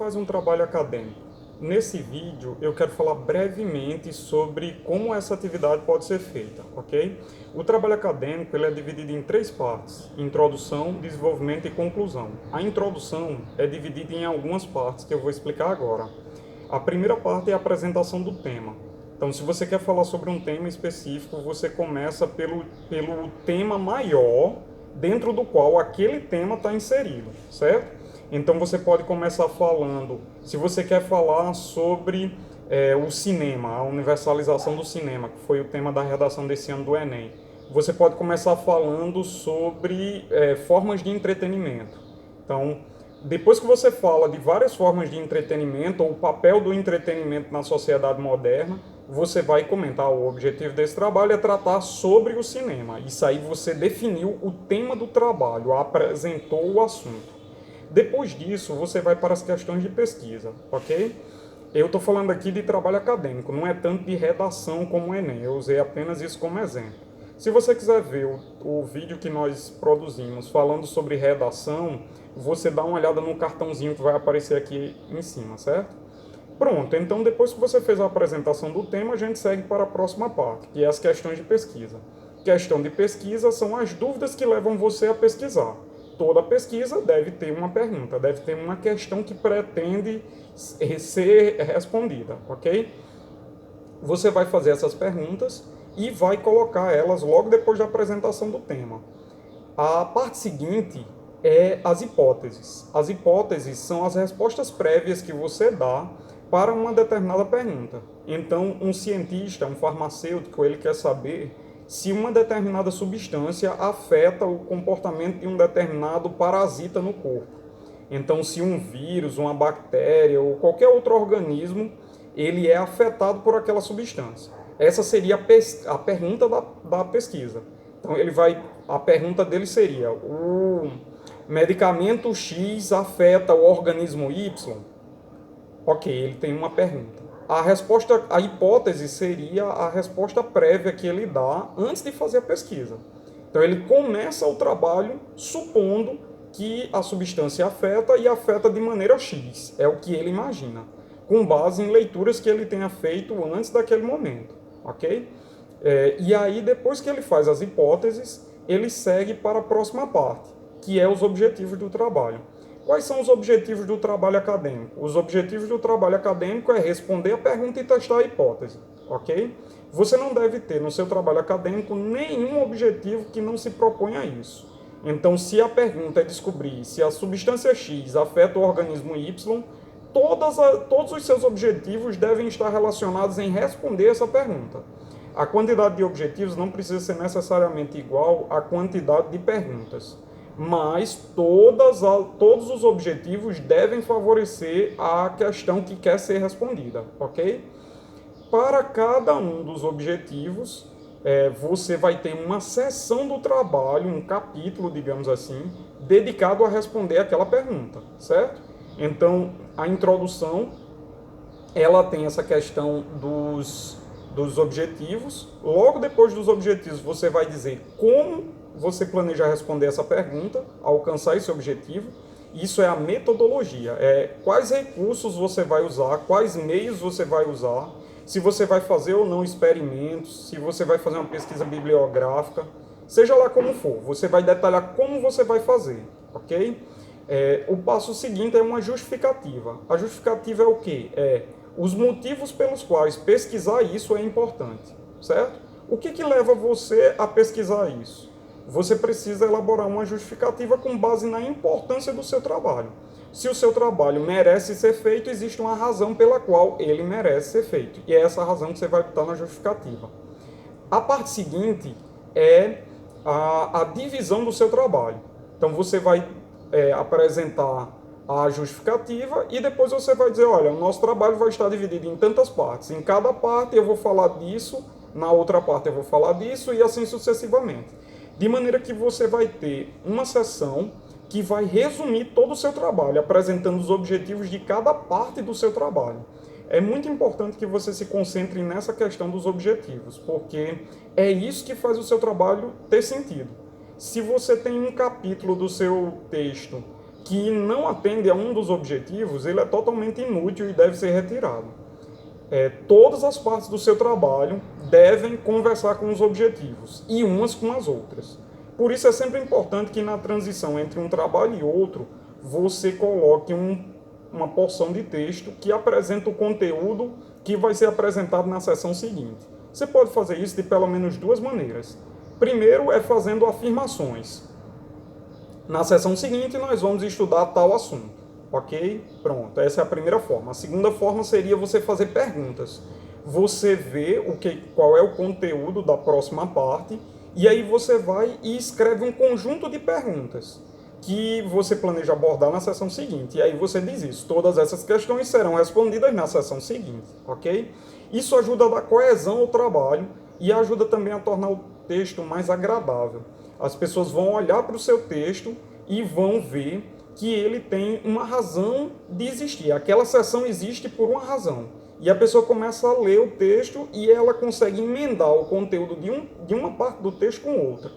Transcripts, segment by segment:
faz um trabalho acadêmico? Nesse vídeo eu quero falar brevemente sobre como essa atividade pode ser feita, ok? O trabalho acadêmico ele é dividido em três partes: introdução, desenvolvimento e conclusão. A introdução é dividida em algumas partes que eu vou explicar agora. A primeira parte é a apresentação do tema. Então, se você quer falar sobre um tema específico, você começa pelo tema maior dentro do qual aquele tema está inserido, certo? Então você pode começar falando, se você quer falar sobre o cinema, a universalização do cinema, que foi o tema da redação desse ano do Enem, você pode começar falando sobre formas de entretenimento. Então, depois que você fala de várias formas de entretenimento, ou o papel do entretenimento na sociedade moderna, você vai comentar: o objetivo desse trabalho é tratar sobre o cinema. Isso aí você definiu o tema do trabalho, apresentou o assunto. Depois disso, você vai para as questões de pesquisa, ok? Eu estou falando aqui de trabalho acadêmico, não é tanto de redação como o Enem, eu usei apenas isso como exemplo. Se você quiser ver o vídeo que nós produzimos falando sobre redação, você dá uma olhada no cartãozinho que vai aparecer aqui em cima, certo? Pronto, então depois que você fez a apresentação do tema, a gente segue para a próxima parte, que é as questões de pesquisa. Questão de pesquisa são as dúvidas que levam você a pesquisar. Toda pesquisa deve ter uma pergunta, deve ter uma questão que pretende ser respondida, ok? Você vai fazer essas perguntas e vai colocar elas logo depois da apresentação do tema. A parte seguinte é as hipóteses. As hipóteses são as respostas prévias que você dá para uma determinada pergunta. Então, um cientista, um farmacêutico, ele quer saber se uma determinada substância afeta o comportamento de um determinado parasita no corpo. Então, se um vírus, uma bactéria ou qualquer outro organismo, ele é afetado por aquela substância. Essa seria a pergunta da pesquisa. Então, a pergunta dele seria: o medicamento X afeta o organismo Y? Ok, ele tem uma pergunta. A hipótese seria a resposta prévia que ele dá antes de fazer a pesquisa. Então ele começa o trabalho supondo que a substância afeta e afeta de maneira X, é o que ele imagina, com base em leituras que ele tenha feito antes daquele momento, ok? E aí depois que ele faz as hipóteses, ele segue para a próxima parte, que é os objetivos do trabalho. Quais são os objetivos do trabalho acadêmico? Os objetivos do trabalho acadêmico é responder a pergunta e testar a hipótese, ok? Você não deve ter no seu trabalho acadêmico nenhum objetivo que não se proponha a isso. Então, se a pergunta é descobrir se a substância X afeta o organismo Y, todos os seus objetivos devem estar relacionados em responder essa pergunta. A quantidade de objetivos não precisa ser necessariamente igual à quantidade de perguntas, mas todos os objetivos devem favorecer a questão que quer ser respondida, ok? Para cada um dos objetivos, você vai ter uma seção do trabalho, um capítulo, digamos assim, dedicado a responder aquela pergunta, certo? Então, a introdução, ela tem essa questão dos objetivos. Logo depois dos objetivos, você vai dizer como você planeja responder essa pergunta, alcançar esse objetivo. Isso é a metodologia, quais recursos você vai usar, quais meios você vai usar, se você vai fazer ou não experimentos, se você vai fazer uma pesquisa bibliográfica, seja lá como for, você vai detalhar como você vai fazer, ok? O passo seguinte é uma justificativa. A justificativa é o quê? Os motivos pelos quais pesquisar isso é importante, certo? O que leva você a pesquisar isso? Você precisa elaborar uma justificativa com base na importância do seu trabalho. Se o seu trabalho merece ser feito, existe uma razão pela qual ele merece ser feito. E é essa razão que você vai botar na justificativa. A parte seguinte é a divisão do seu trabalho. Então você vai apresentar a justificativa e depois você vai dizer: olha, o nosso trabalho vai estar dividido em tantas partes. Em cada parte eu vou falar disso, na outra parte eu vou falar disso e assim sucessivamente. De maneira que você vai ter uma seção que vai resumir todo o seu trabalho, apresentando os objetivos de cada parte do seu trabalho. É muito importante que você se concentre nessa questão dos objetivos, porque é isso que faz o seu trabalho ter sentido. Se você tem um capítulo do seu texto que não atende a um dos objetivos, ele é totalmente inútil e deve ser retirado. Todas as partes do seu trabalho devem conversar com os objetivos, e umas com as outras. Por isso é sempre importante que na transição entre um trabalho e outro, você coloque uma porção de texto que apresenta o conteúdo que vai ser apresentado na sessão seguinte. Você pode fazer isso de pelo menos duas maneiras. Primeiro é fazendo afirmações. Na sessão seguinte nós vamos estudar tal assunto. Ok? Pronto, essa é a primeira forma. A segunda forma seria você fazer perguntas. Você vê qual é o conteúdo da próxima parte e aí você vai e escreve um conjunto de perguntas que você planeja abordar na sessão seguinte. E aí você diz isso. Todas essas questões serão respondidas na sessão seguinte. Ok? Isso ajuda a dar coesão ao trabalho e ajuda também a tornar o texto mais agradável. As pessoas vão olhar para o seu texto e vão ver que ele tem uma razão de existir. Aquela sessão existe por uma razão. E a pessoa começa a ler o texto e ela consegue emendar o conteúdo de uma parte do texto com outra.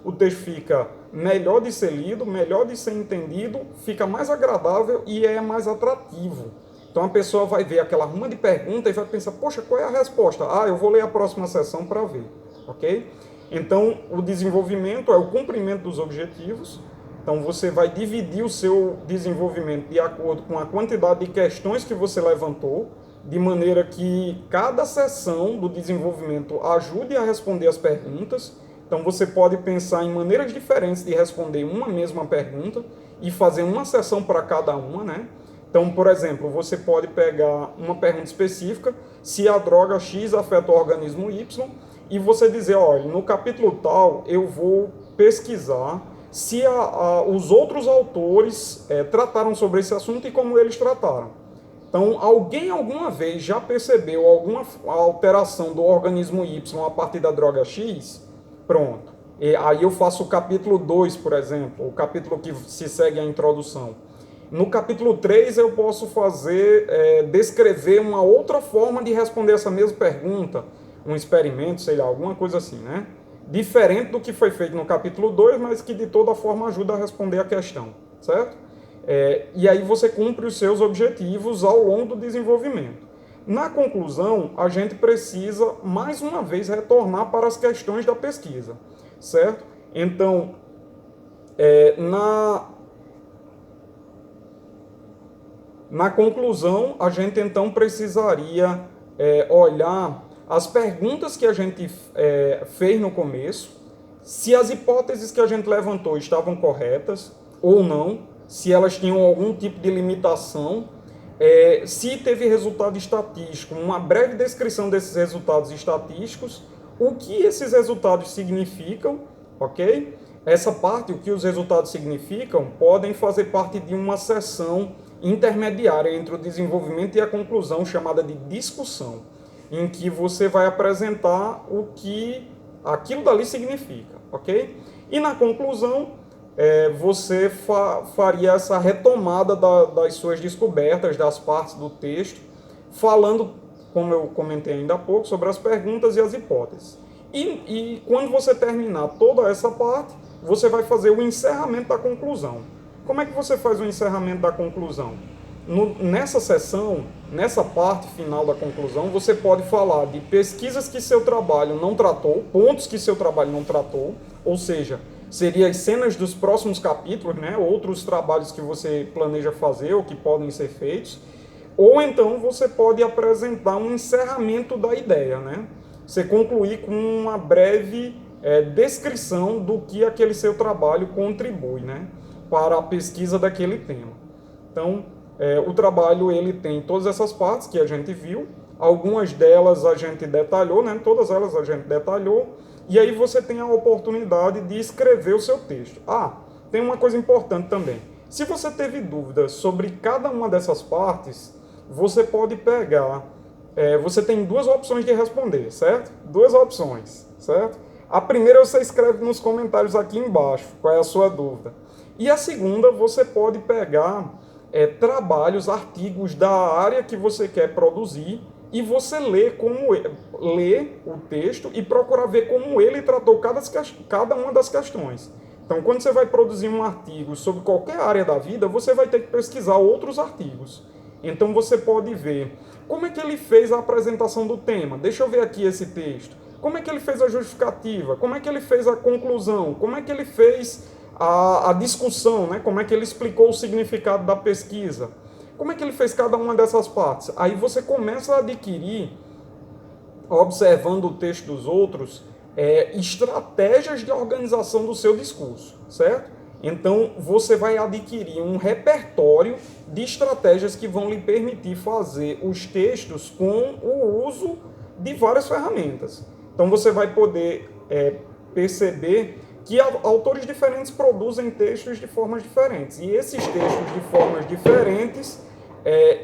O texto fica melhor de ser lido, melhor de ser entendido, fica mais agradável e é mais atrativo. Então a pessoa vai ver aquela ruma de perguntas e vai pensar, poxa, qual é a resposta? Eu vou ler a próxima sessão para ver. Ok? Então o desenvolvimento é o cumprimento dos objetivos. Então você vai dividir o seu desenvolvimento de acordo com a quantidade de questões que você levantou, de maneira que cada sessão do desenvolvimento ajude a responder as perguntas. Então você pode pensar em maneiras diferentes de responder uma mesma pergunta e fazer uma sessão para cada uma, né? Então, por exemplo, você pode pegar uma pergunta específica, se a droga X afeta o organismo Y, e você dizer, olha, no capítulo tal eu vou pesquisar se os outros autores trataram sobre esse assunto e como eles trataram. Então, alguém alguma vez já percebeu alguma alteração do organismo Y a partir da droga X? Pronto. E aí eu faço o capítulo 2, por exemplo, o capítulo que se segue a introdução. No capítulo 3 eu posso descrever uma outra forma de responder essa mesma pergunta, um experimento, sei lá, alguma coisa assim, né? Diferente do que foi feito no capítulo 2, mas que de toda forma ajuda a responder a questão, certo? E aí você cumpre os seus objetivos ao longo do desenvolvimento. Na conclusão, a gente precisa, mais uma vez, retornar para as questões da pesquisa, certo? Então, na conclusão, a gente então precisaria olhar as perguntas que a gente fez no começo, se as hipóteses que a gente levantou estavam corretas ou não, se elas tinham algum tipo de limitação, se teve resultado estatístico, uma breve descrição desses resultados estatísticos, o que esses resultados significam, ok? Essa parte, o que os resultados significam, podem fazer parte de uma seção intermediária entre o desenvolvimento e a conclusão, chamada de discussão, em que você vai apresentar o que aquilo dali significa, ok? E na conclusão, você faria essa retomada das suas descobertas, das partes do texto, falando, como eu comentei ainda há pouco, sobre as perguntas e as hipóteses. E quando você terminar toda essa parte, você vai fazer o encerramento da conclusão. Como é que você faz o encerramento da conclusão? Nessa sessão, nessa parte final da conclusão, você pode falar de pesquisas que seu trabalho não tratou, pontos que seu trabalho não tratou, ou seja, seriam as cenas dos próximos capítulos, né? Outros trabalhos que você planeja fazer ou que podem ser feitos, ou então você pode apresentar um encerramento da ideia, né? Você concluir com uma breve descrição do que aquele seu trabalho contribui, né? Para a pesquisa daquele tema. Então, o trabalho ele tem todas essas partes que a gente viu, algumas delas a gente detalhou, né? Todas elas a gente detalhou, e aí você tem a oportunidade de escrever o seu texto. Tem uma coisa importante também. Se você teve dúvidas sobre cada uma dessas partes, você pode pegar, você tem duas opções de responder, certo? Duas opções, certo? A primeira você escreve nos comentários aqui embaixo, qual é a sua dúvida. E a segunda, você pode pegar trabalhos, artigos da área que você quer produzir e você lê o texto e procurar ver como ele tratou cada uma das questões. Então, quando você vai produzir um artigo sobre qualquer área da vida, você vai ter que pesquisar outros artigos. Então, você pode ver como é que ele fez a apresentação do tema. Deixa eu ver aqui esse texto. Como é que ele fez a justificativa? Como é que ele fez a conclusão? Como é que ele fez a discussão? Né? Como é que ele explicou o significado da pesquisa? Como é que ele fez cada uma dessas partes? Aí você começa a adquirir, observando o texto dos outros, estratégias de organização do seu discurso, certo? Então, você vai adquirir um repertório de estratégias que vão lhe permitir fazer os textos com o uso de várias ferramentas. Então, você vai poder perceber que autores diferentes produzem textos de formas diferentes. E esses textos de formas diferentes,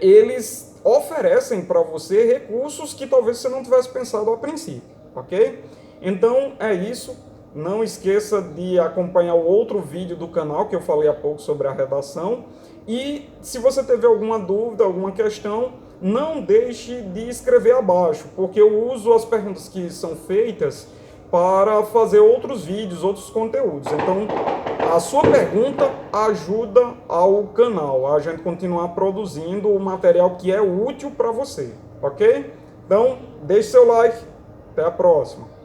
eles oferecem para você recursos que talvez você não tivesse pensado a princípio, ok? Então, é isso. Não esqueça de acompanhar o outro vídeo do canal que eu falei há pouco sobre a redação. E se você teve alguma dúvida, alguma questão, não deixe de escrever abaixo, porque eu uso as perguntas que são feitas para fazer outros vídeos, outros conteúdos. Então, a sua pergunta ajuda ao canal, a gente continuar produzindo o material que é útil para você, ok? Então, deixe seu like. Até a próxima.